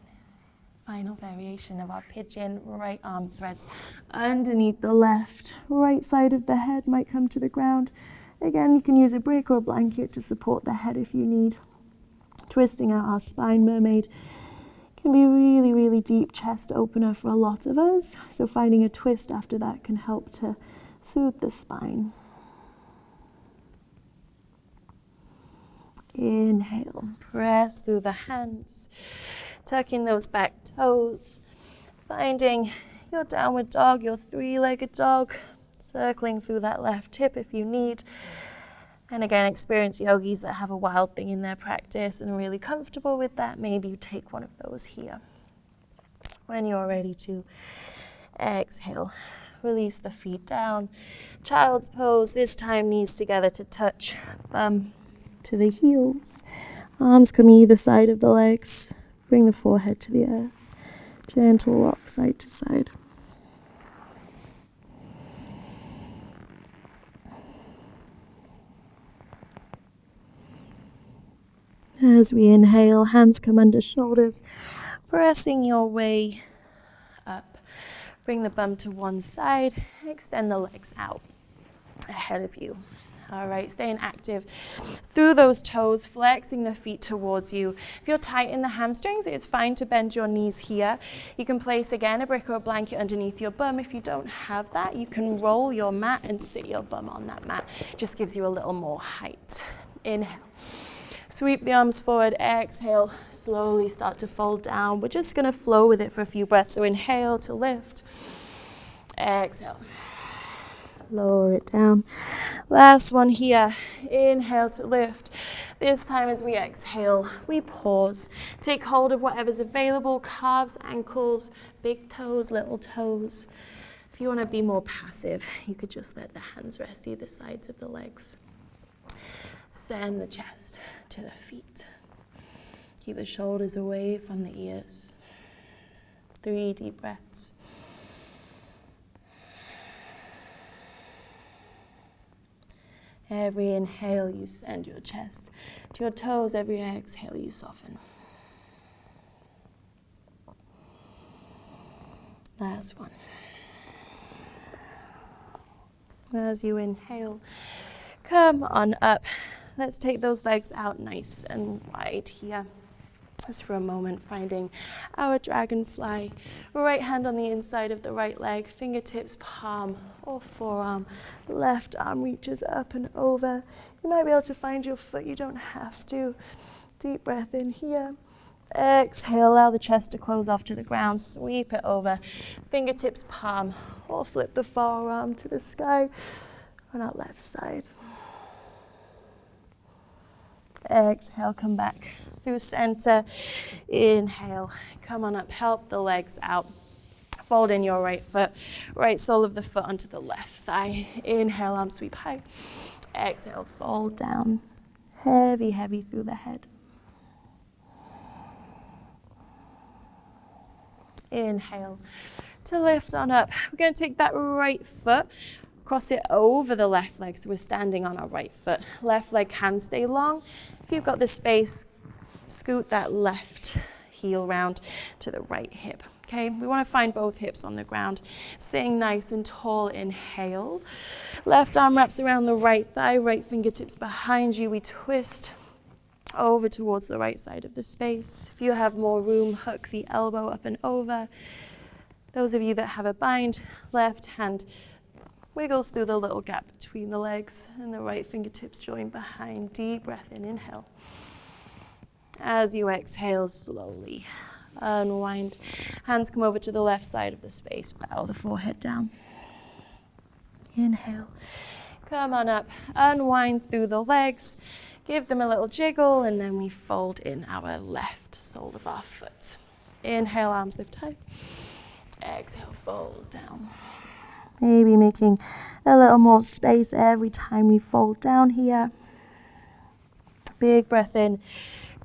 final variation of our pigeon, right arm threads underneath the left. Right side of the head might come to the ground. Again, you can use a brick or a blanket to support the head if you need. Twisting out our spine mermaid can be really, really deep chest opener for a lot of us. So finding a twist after that can help to soothe the spine. Inhale, press through the hands, tucking those back toes, finding your downward dog, your three-legged dog, circling through that left hip if you need. And again, experienced yogis that have a wild thing in their practice and are really comfortable with that, maybe you take one of those here. When you're ready to exhale, release the feet down. Child's pose, this time knees together to touch, thumb to the heels. Arms come either side of the legs. Bring the forehead to the earth. Gentle rock side to side. As we inhale, hands come under shoulders, pressing your way up. Bring the bum to one side, extend the legs out ahead of you. All right, staying active through those toes, flexing the feet towards you. If you're tight in the hamstrings, it's fine to bend your knees here. You can place, again, a brick or a blanket underneath your bum. If you don't have that, you can roll your mat and sit your bum on that mat. Just gives you a little more height. Inhale. Sweep the arms forward, exhale, slowly start to fold down. We're just gonna flow with it for a few breaths. So inhale to lift, exhale. Lower it down. Last one here. Inhale to lift. This time as we exhale, we pause. Take hold of whatever's available, calves, ankles, big toes, little toes. If you want to be more passive, you could just let the hands rest either sides of the legs. Send the chest to the feet. Keep the shoulders away from the ears. 3 deep breaths. Every inhale, you send your chest to your toes. Every exhale, you soften. Last one. As you inhale, come on up. Let's take those legs out nice and wide here. Just for a moment, finding our dragonfly. Right hand on the inside of the right leg, fingertips, palm or forearm. Left arm reaches up and over. You might be able to find your foot, you don't have to. Deep breath in here. Exhale, allow the chest to close off to the ground. Sweep it over. Fingertips, palm, or flip the forearm to the sky on our left side. Exhale, come back through center. Inhale, come on up, help the legs out. Fold in your right foot, right sole of the foot onto the left thigh. Inhale, arm sweep high. Exhale, fold down. Heavy, heavy through the head. Inhale to lift on up. We're going to take that right foot, cross it over the left leg, so we're standing on our right foot. Left leg can stay long. If you've got the space, scoot that left heel round to the right hip. Okay, we want to find both hips on the ground. Sitting nice and tall, inhale. Left arm wraps around the right thigh, right fingertips behind you. We twist over towards the right side of the space. If you have more room, hook the elbow up and over. Those of you that have a bind, left hand wiggles through the little gap between the legs and the right fingertips join behind. Deep breath in, inhale. As you exhale, slowly unwind. Hands come over to the left side of the space. Bow the forehead down. Inhale. Come on up. Unwind through the legs. Give them a little jiggle, and then we fold in our left sole of our foot. Inhale, arms lift high. Exhale, fold down. Maybe making a little more space every time we fold down here. Big breath in.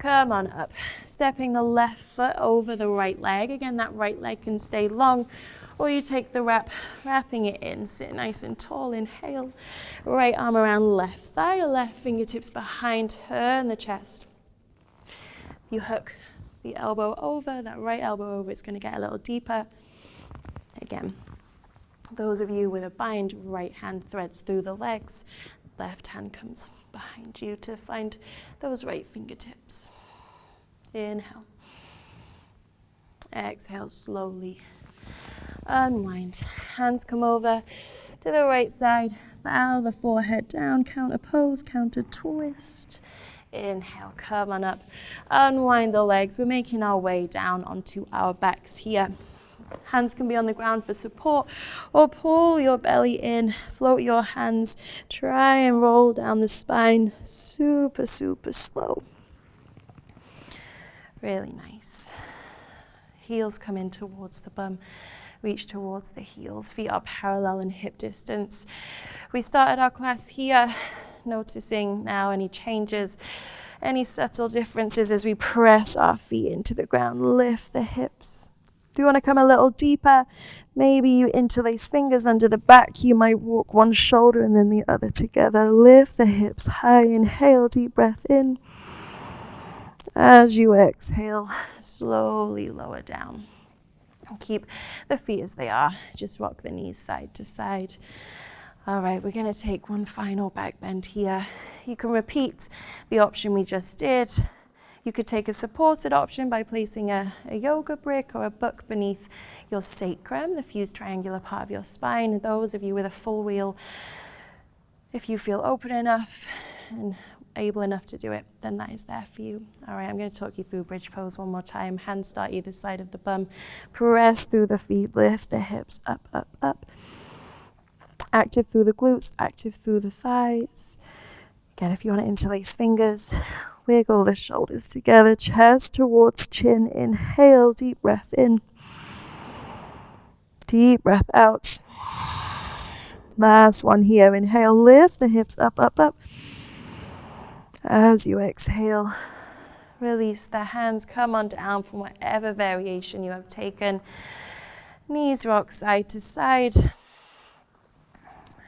Come on up. Stepping the left foot over the right leg. Again, that right leg can stay long, or you take the wrapping it in. Sit nice and tall. Inhale. Right arm around left thigh, left fingertips behind her in the chest. You hook the elbow over, that right elbow over, it's going to get a little deeper. Again, those of you with a bind, right hand threads through the legs, left hand comes behind you to find those right fingertips. Inhale. Exhale slowly. Unwind. Hands come over to the right side. Bow the forehead down. Counter pose, counter twist. Inhale, come on up. Unwind the legs. We're making our way down onto our backs here. Hands can be on the ground for support, or pull your belly in, float your hands, try and roll down the spine, super, super slow. Really nice. Heels come in towards the bum, reach towards the heels, feet are parallel in hip distance. We started our class here, noticing now any changes, any subtle differences as we press our feet into the ground, lift the hips. If you want to come a little deeper, maybe you interlace fingers under the back. You might walk one shoulder and then the other together. Lift the hips high. Inhale, deep breath in. As you exhale, slowly lower down. Keep the feet as they are. Just rock the knees side to side. All right, we're going to take one final back bend here. You can repeat the option we just did. You could take a supported option by placing a yoga brick or a book beneath your sacrum, the fused triangular part of your spine. Those of you with a full wheel, if you feel open enough and able enough to do it, then that is there for you. All right, I'm going to talk you through bridge pose one more time. Hands start either side of the bum. Press through the feet, lift the hips up, up, up. Active through the glutes, active through the thighs. Again, if you want to interlace fingers, wiggle the shoulders together, chest towards chin. Inhale, deep breath in. Deep breath out. Last one here. Inhale, lift the hips up, up, up. As you exhale, release the hands. Come on down from whatever variation you have taken. Knees rock side to side.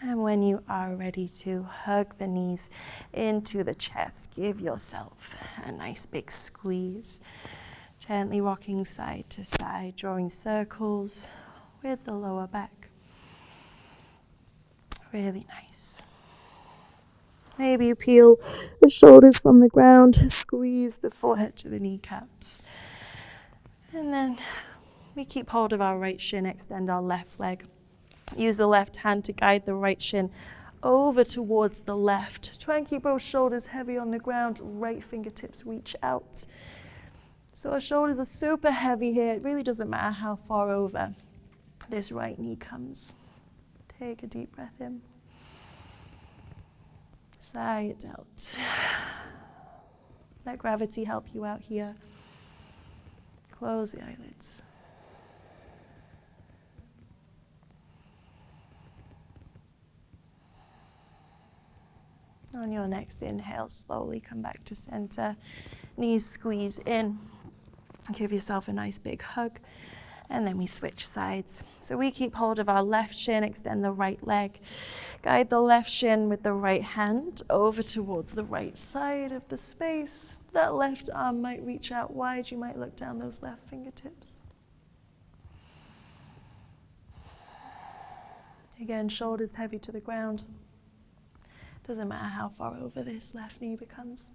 And when you are ready to, hug the knees into the chest. Give yourself a nice big squeeze. Gently rocking side to side, drawing circles with the lower back. Really nice. Maybe you peel the shoulders from the ground, squeeze the forehead to the kneecaps. And then we keep hold of our right shin, extend our left leg. Use the left hand to guide the right shin over towards the left. Try and keep both shoulders heavy on the ground. Right fingertips reach out. So our shoulders are super heavy here. It really doesn't matter how far over this right knee comes. Take a deep breath in. Sigh it out. Let gravity help you out here. Close the eyelids. On your next inhale, slowly come back to center. Knees squeeze in. Give yourself a nice big hug. And then we switch sides. So we keep hold of our left shin, extend the right leg. Guide the left shin with the right hand over towards the right side of the space. That left arm might reach out wide. You might look down those left fingertips. Again, shoulders heavy to the ground. Doesn't matter how far over this left knee becomes.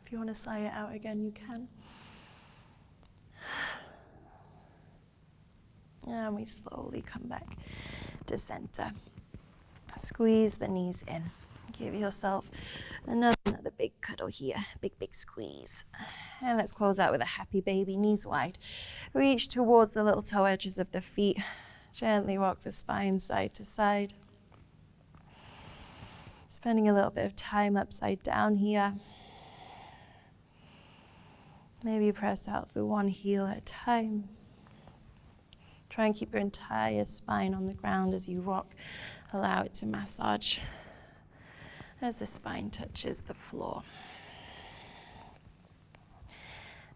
If you want to sigh it out again, you can. And we slowly come back to center. Squeeze the knees in. Give yourself another big cuddle here. Big squeeze. And let's close out with a happy baby, knees wide. Reach towards the little toe edges of the feet. Gently rock the spine side to side. Spending a little bit of time upside down here. Maybe press out through one heel at a time. Try and keep your entire spine on the ground as you rock. Allow it to massage as the spine touches the floor.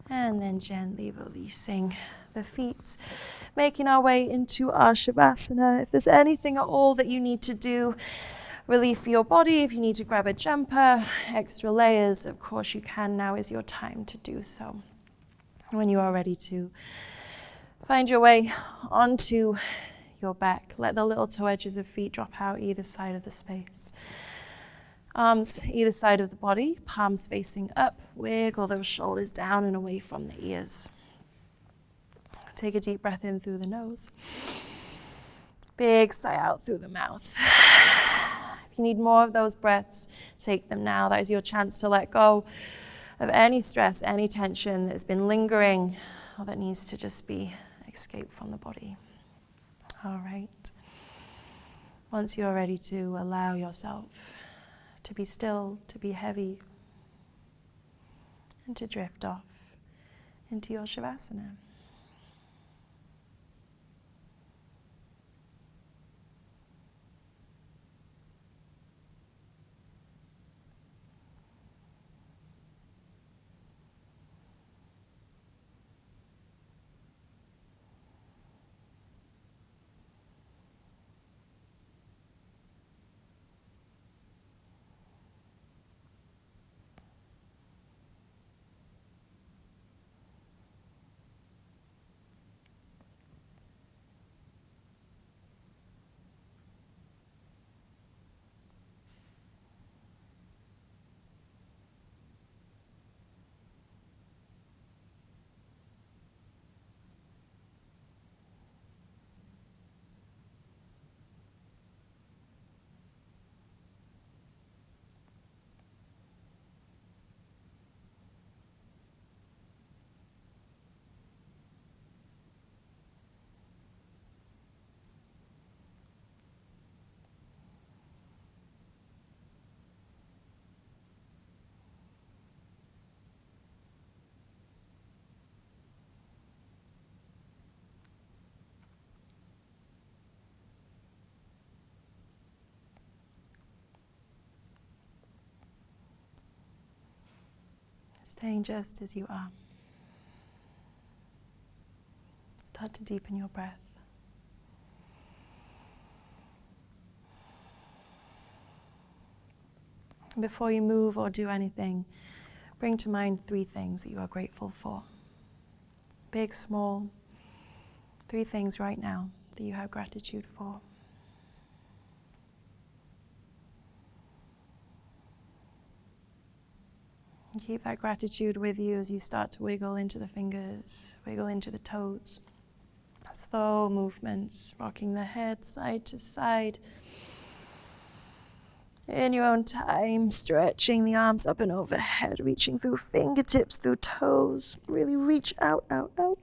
And then gently releasing the feet, making our way into our Shavasana. If there's anything at all that you need to do, relief for your body, if you need to grab a jumper, extra layers, of course you can. Now is your time to do so. When you are ready to, find your way onto your back. Let the little toe edges of feet drop out either side of the space. Arms either side of the body, palms facing up. Wiggle those shoulders down and away from the ears. Take a deep breath in through the nose. Big sigh out through the mouth. If you need more of those breaths, take them now. That is your chance to let go of any stress, any tension that's been lingering or that needs to just be escaped from the body. All right. Once you're ready to allow yourself to be still, to be heavy, and to drift off into your Shavasana. Staying just as you are. Start to deepen your breath. Before you move or do anything, bring to mind 3 things that you are grateful for. Big, small, 3 things right now that you have gratitude for. And keep that gratitude with you as you start to wiggle into the fingers, wiggle into the toes. Slow movements, rocking the head side to side. In your own time, stretching the arms up and overhead, reaching through fingertips, through toes. Really reach out, out, out.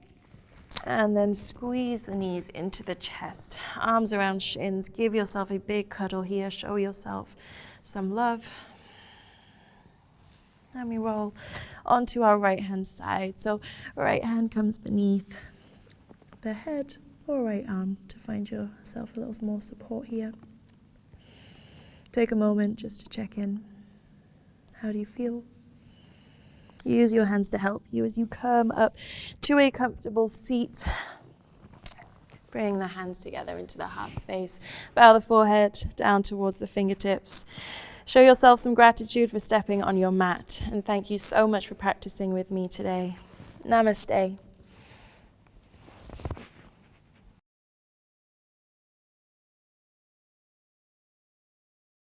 And then squeeze the knees into the chest. Arms around shins. Give yourself a big cuddle here. Show yourself some love. And we roll onto our right hand side. So right hand comes beneath the head or right arm to find yourself a little more support here. Take a moment just to check in. How do you feel? Use your hands to help you as you come up to a comfortable seat. Bring the hands together into the heart space. Bow the forehead down towards the fingertips. Show yourself some gratitude for stepping on your mat. And thank you so much for practicing with me today. Namaste.